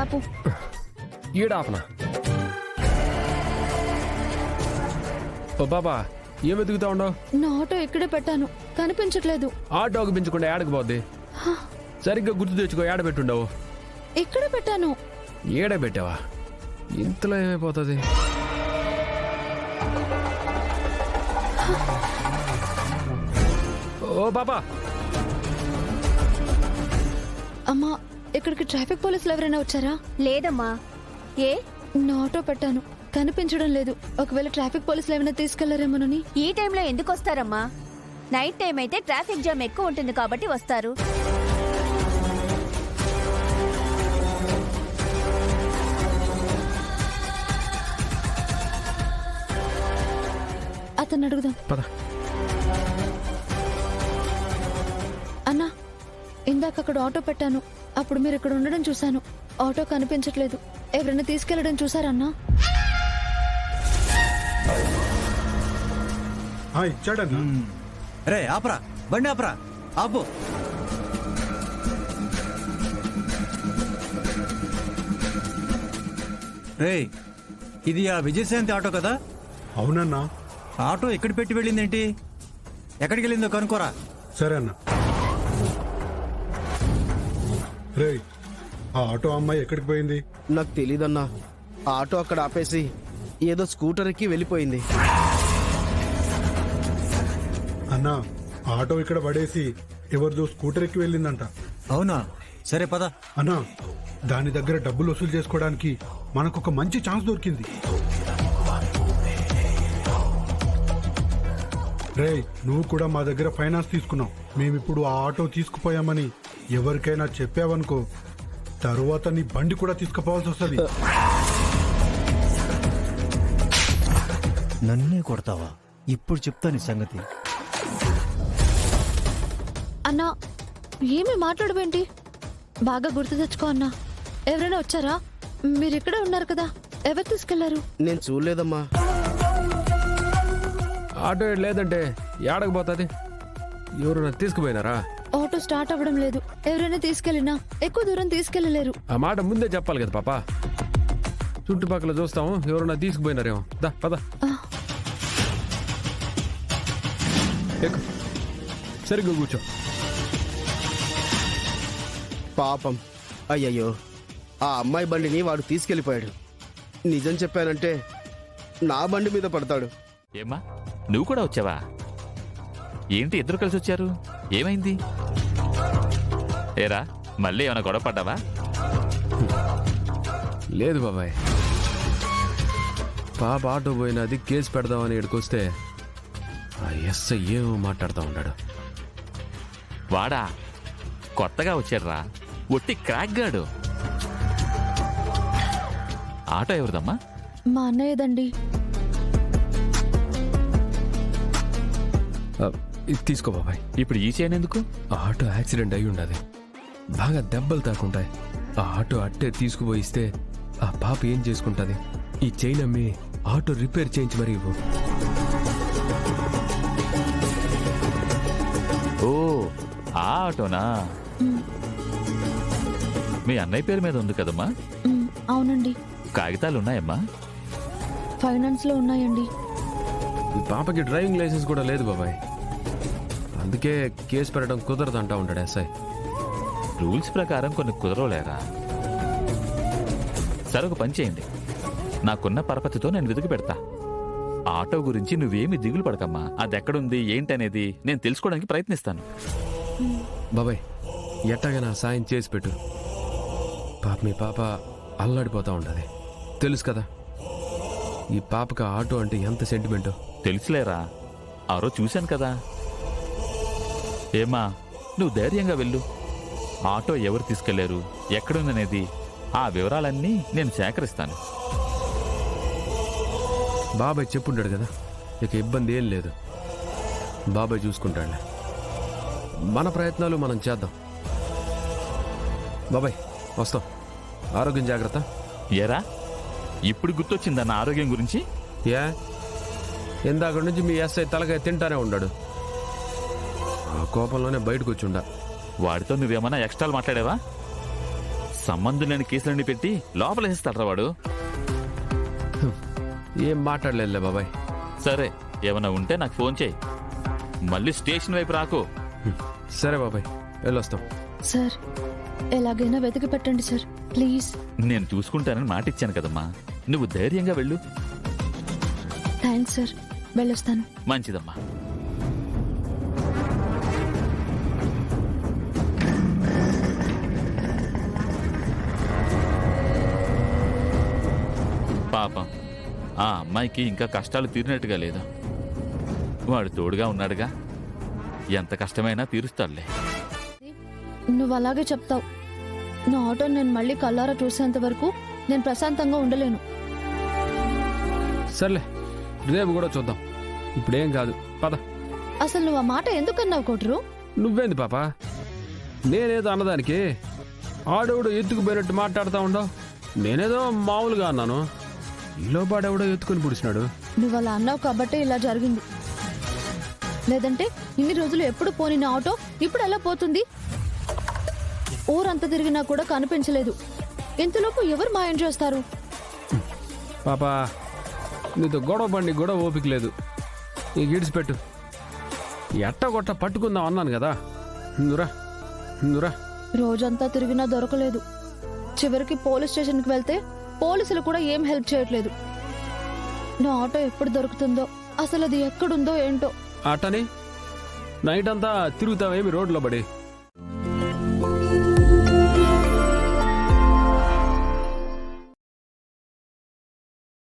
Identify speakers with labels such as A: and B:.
A: ఆపు.
B: ఈడాపనా? ఓ బాబా, ఏం వెతుకుతా ఉండవు?
A: నా ఆటో ఎక్కడే పెట్టాను, కనిపించట్లేదు.
B: ఆటోకి పెంచకుండా ఏడకు పోద్ది. సరిగ్గా గుర్తు తెచ్చుకో, ఏడ పెట్టుండవు.
A: ఎక్కడే పెట్టాను?
B: ఏడే పెట్టావా? ఇంతలో ఏమైపోతుంది? ఓ బాబా,
A: అమ్మా, ఇక్కడికి ట్రాఫిక్ పోలీసులు ఎవరైనా వచ్చారా?
C: లేదమ్మా. ఏ?
A: నా ఆటో పెట్టాను, కనిపించడం లేదు. ఒకవేళ ట్రాఫిక్ పోలీసులు ఏమైనా తీసుకెళ్లారేమోనని.
C: ఈ టైంలో ఎందుకు వస్తారమ్మా? నైట్ టైం అయితే ట్రాఫిక్ జామ్ ఎక్కువ ఉంటుంది కాబట్టి వస్తారు.
A: అతను అడుగుదాం.
B: పద.
A: అన్నా, ఇందాక అక్కడ ఆటో పెట్టాను, అప్పుడు మీరు ఇక్కడ ఉండడం చూశాను. ఆటో కనిపించట్లేదు. ఎవరైనా తీసుకెళ్లడం చూసారన్నా?
D: ఇచ్చాడన్నా.
E: రే ఆపరా, బండి ఆపరా, ఆపు. రే, ఇది ఆ విజయశాంతి ఆటో కదా?
D: అవునన్నా.
E: ఆటో ఎక్కడ పెట్టి వెళ్ళిందేంటి? ఎక్కడికి వెళ్ళిందో కనుకోరా.
D: సరే అన్న. రే, ఆ ఆటో అమ్మాయి ఎక్కడికి పోయింది?
F: నాకు తెలీదన్నా. ఆటో అక్కడ ఆపేసి ఏదో స్కూటర్ ఎక్కి వెళ్ళిపోయింది.
D: అన్నా, ఆటో ఇక్కడ పడేసి ఎవరిదో స్కూటర్ ఎక్కి వెళ్ళిందంట.
E: అవునా? సరే పద.
D: అన్నా, దాని దగ్గర డబ్బులు వసూలు చేసుకోవడానికి మనకొక మంచి ఛాన్స్ దొరికింది. రే, నువ్వు కూడా మా దగ్గర ఫైనాన్స్ తీసుకున్నావు. మేమిప్పుడు ఆ ఆటో తీసుకుపోయామని ఎవరికైనా చెప్పావనుకో, తరువాత నీ బండి కూడా తీసుకుపోవాల్సి వస్తుంది.
E: నన్నే కొడతావా? ఇప్పుడు చెప్తా నీ సంగతి.
A: అన్నా, ఏమి మాట్లాడబేంటి? బాగా గుర్తు తెచ్చుకో అన్నా. ఎవరైనా వచ్చారా? మీరు ఇక్కడే ఉన్నారు కదా, ఎవరు తీసుకెళ్లారు?
F: నేను చూడలేదమ్మా.
B: ఆటో లేదంటే ఏడకపోతుంది? ఎవరు తీసుకుపోయినారా?
A: ఆటో స్టార్ట్ అవ్వడం లేదు. ఎవరైనా తీసుకెళ్ళినా ఎక్కువ దూరం తీసుకెళ్లలేరు.
B: ఆ మాట ముందే చెప్పాలి కదా పాపా. చుట్టుపక్కల చూస్తాము, ఎవరన్నా తీసుకుపోయినారేమో. దా పద. ఎక్కు, సరిగ్గా కూర్చో.
F: పాపం, అయ్యయ్యో, ఆ అమ్మాయి బండిని వాడు తీసుకెళ్లిపోయాడు. నిజం చెప్పానంటే నా బండి మీద పడతాడు.
G: ఏమ్మా, నువ్వు కూడా వచ్చావా? ఏంటి ఇద్దరు కలిసి వచ్చారు? ఏమైంది? ఏరా, మళ్ళీ ఏమైనా గొడవ పడ్డావా?
B: లేదు బాబాయ్, పాప ఆటో పోయినది కేసు పెడదామని ఇక్కడికొస్తే ఆ ఎస్ఐ ఏమో మాట్లాడుతూ ఉన్నాడు.
G: వాడా కొత్తగా వచ్చాడురా, ఒట్టి క్రాక్ గాడు. ఆటో ఎవరిదమ్మా?
A: మా అన్నయ్యదండి.
B: ఇది తీసుకో బాబాయ్.
G: ఇప్పుడు ఈ చైన్ ఎందుకు?
B: ఆటో యాక్సిడెంట్ అయి ఉండదు, బాగా దెబ్బలు తాకుంటాయి. ఆ ఆటో అట్టే తీసుకుపోయిస్తే ఆ పాప ఏం చేసుకుంటుంది? ఈ చైన్ అమ్మి ఆటో రిపేర్ చేయించి మరి ఇవ్వు.
G: ఓ, ఆ ఆటోనా? మీ అన్నయ్య పేరు మీద ఉంది కదమ్మా?
A: అవునండి.
G: కాగితాలు ఉన్నాయమ్మా?
A: ఫైనాన్స్ లో ఉన్నాయండి.
B: ఈ పాపకి డ్రైవింగ్ లైసెన్స్ కూడా లేదు బాబాయ్, అందుకే కేసు పెట్టడం కుదరదు అంటా ఉంటాడు ఎస్ఐ.
G: రూల్స్ ప్రకారం కొన్ని కుదరలేరా? సరే, ఒక పని చేయండి, నాకున్న పరపతితో నేను వెతికి పెడతా. ఆటో గురించి నువ్వేమి దిగులు పడకమ్మా. అది ఎక్కడుంది ఏంటనేది నేను తెలుసుకోవడానికి ప్రయత్నిస్తాను.
B: బాబాయ్, ఎట్టాగైనా సాయం చేసి పెట్టు. పాప, మీ పాప అల్లాడిపోతా ఉండదు, తెలుసు కదా. ఈ పాపకి ఆటో అంటే ఎంత సెంటిమెంటో
G: తెలుసులేరా, ఆ రోజు చూశాను కదా. ఏమా, నువ్వు ధైర్యంగా వెళ్ళు. ఆటో ఎవరు తీసుకెళ్లారు, ఎక్కడుందనేది ఆ వివరాలన్నీ నేను సేకరిస్తాను.
B: బాబాయ్ చెప్పుంటాడు కదా, ఇక ఇబ్బంది ఏం లేదు. బాబాయ్ చూసుకుంటాడులే. మన ప్రయత్నాలు మనం చేద్దాం. బాబాయ్ వస్తాం, ఆరోగ్యం జాగ్రత్త.
G: ఏరా, ఇప్పుడు గుర్తొచ్చిందా నా ఆరోగ్యం గురించి?
B: ఏ, ఇందాక నుంచి మీ ఎస్ఐ తలకాయ తింటానే ఉన్నాడు. ఆ కోపంలోనే బయటకు వచ్చి ఉండా.
G: వాడితో నువ్వేమన్నా ఎక్స్ట్రాలు మాట్లాడావా? సంబంధం లేని కేసులన్నీ పెట్టి లోపల వేస్తాడరా వాడు.
B: ఏం మాట్లాడలేదులే బాబాయ్.
G: సరే, ఏమైనా ఉంటే నాకు ఫోన్ చేయి. మళ్ళీ స్టేషన్ వైపు రాకు.
B: సరే బాబాయ్, వెళ్ళొస్తాం.
A: సార్ ఎలాగైనా వెతికి పెట్టండి సార్ ప్లీజ్.
G: నేను చూసుకుంటానని మాట ఇచ్చాను కదమ్మా, నువ్వు ధైర్యంగా వెళ్ళు.
A: థ్యాంక్స్ సార్, వెళ్ళొస్తాను.
G: మంచిదమ్మా. పాపం ఆ అమ్మాయికి ఇంకా కష్టాలు తీరినట్టుగా లేదు. వాడు తోడుగా ఉన్నాడుగా, ఎంత కష్టమైనా తీరుస్తాడులే.
A: నువ్వు అలాగే చెప్తావు. నా ఆటో నేను మళ్ళీ కల్లారా చూసేంత వరకు నేను ప్రశాంతంగా ఉండలేను.
B: సర్లే, రేపు కూడా చూద్దాం. ఇప్పుడేం కాదు, పద.
A: అసలు నువ్వు ఆ మాట ఎందుకన్నావు కొట్రు?
B: నువ్వేంది పాప, నేనేదో అన్నదానికి ఆడెవడో ఎత్తుకుపోయినట్టు మాట్లాడుతూ ఉండవు. నేనేదో మామూలుగా అన్నాను, ఈలో పాడెవడో ఎత్తుకుని పుడిచినాడు.
A: నువ్వు అలా అన్నావు కాబట్టే ఇలా జరిగింది. లేదంటే ఇన్ని రోజులు ఎప్పుడు పోని నా ఆటో ఇప్పుడు ఎలా పోతుంది? ఊరంతా తిరిగినా కూడా కనిపించలేదు. ఇంతలోపు ఎవరు మాయం చేస్తారు?
B: పాపా, నీతో గొడవ బండి గొడవ ఓపిక లేదు. నీకు ఇడిచిపెట్టు. ఎట్టగొట్ట పట్టుకుందాం అన్నాను కదా. నురా
A: రోజంతా తిరిగినా దొరకలేదు. చివరికి పోలీస్ స్టేషన్కి వెళ్తే పోలీసులు కూడా ఏం హెల్ప్ చేయట్లేదు. నా ఆటో ఎప్పుడు దొరుకుతుందో, అసలు అది ఎక్కడుందో ఏంటో.
B: అట్టని నైట్ అంతా తిరుగుతావేమి రోడ్లో పడి?